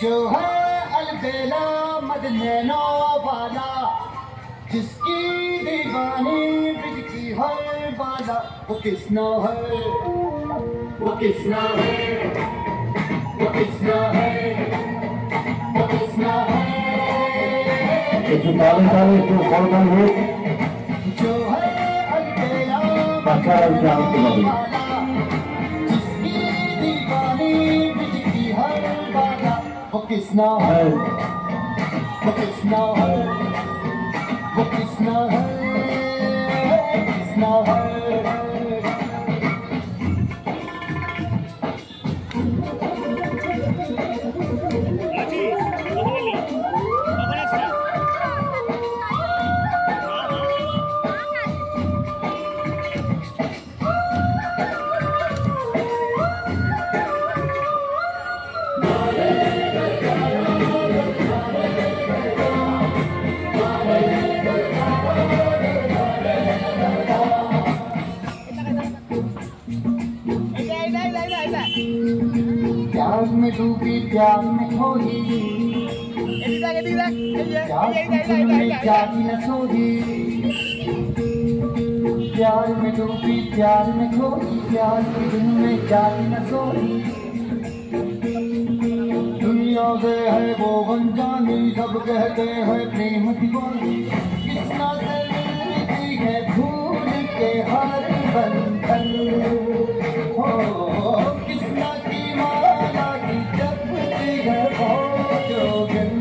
जो है अलबेला मदनैनो वाला, जिसकी दीवानी ब्रिज की हर बाला, वो किसना है, वो किसना है, वो किसना है, वो किसना है। जो है अलबेला मदनैनो वाला, जिसकी दीवानी ब्रिज की हर बाला, वो किसना है, वो किसना है, वो किसना है, किसना है। प्यार में डूबी प्यार में खोई, प्यार में जागी न सोई, प्यार में डूबी प्यार में खोई, प्यार के दिन में जागी न सोई। दुनिया से है वो अनजानी, सब कहते हैं प्रेम दीवानी, किसना से मिलती है भूल के हर बंधन हो, किसना की माला की जपती है वो जोगन।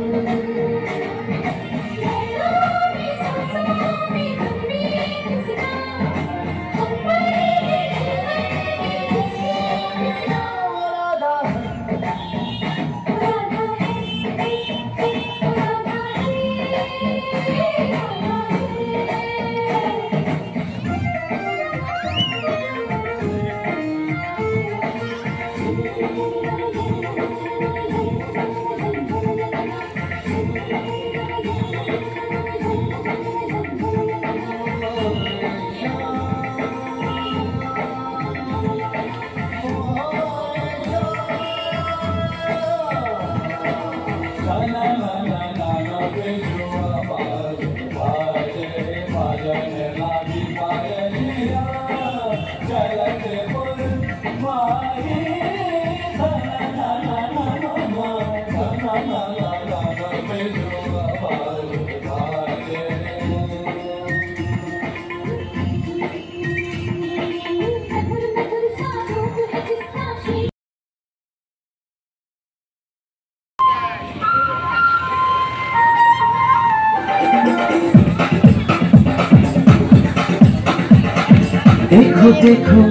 देखो देखो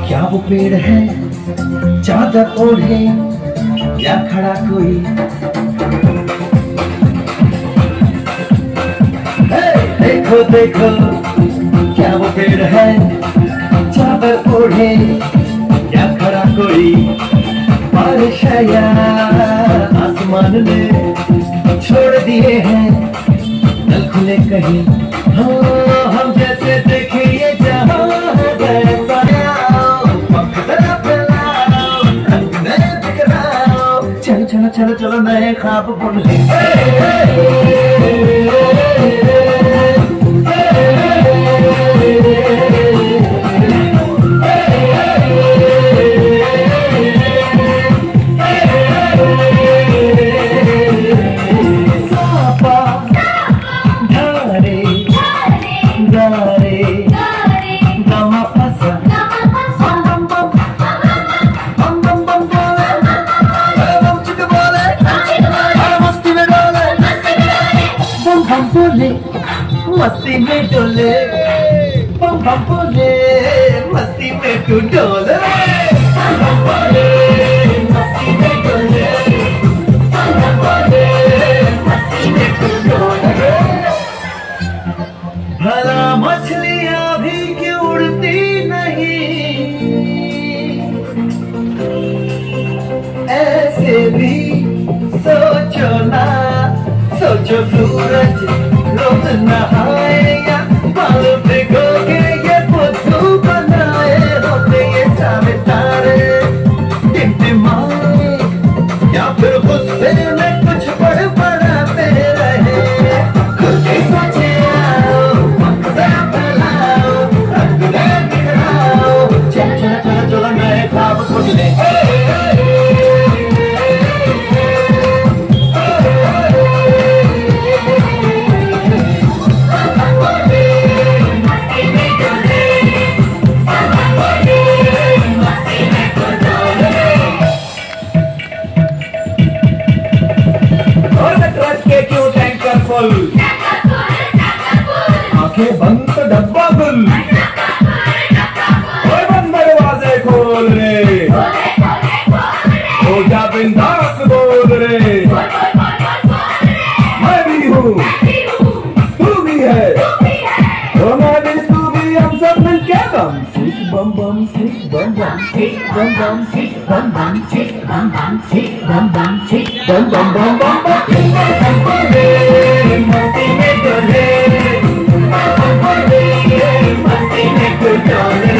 क्या वो पेड़ है, चादर ओढ़े या खड़ा कोई। देखो देखो क्या वो पेड़ है, चादर ओढ़े या खड़ा कोई। बारिश या आसमान ने छोड़ दिए हैं नल खुले कहीं। हाँ हम जैसे देखे ये जहाँ चलो चलो चलो चलो नए ख्वाब बुन ले। मस्ती में डोले बम बम बोले, मस्ती में तू डोले बम बम बोले, मस्ती में डोले बम बम बोले, मस्ती में तू डोले। भला मछलियाँ भी क्यों उड़ती नहीं, ऐसे भी सोचो ना, सोचो सूरज रोज नहाए या बाल भिगोके ये बुद्धू बनाए। होते ये सारे तारे टिमटिमाए या फिर गुस्से में कुछ बड़बड़ाते रहे। खुद ही सोचे आओ, मक्सा फैलाओ, रंगले बिखराओ। चलो चलो चलो चलो नए ख्वाब बुन ले। आंखें बंद तो डब्बा गुल, ओए बंद दरवाजे खोल रे, हो जा बिंदास बोल रे। मैं भी हूँ तू भी है, ओ मैं भी तू भी, हम सब मिलके बम सिक बम बम सिक बम बम सिक बम बम सिक बम बम सिक बम बम सिक बम बम सिक बम बम बम बम बम मस्ती में डोले, मस्ती में डोले।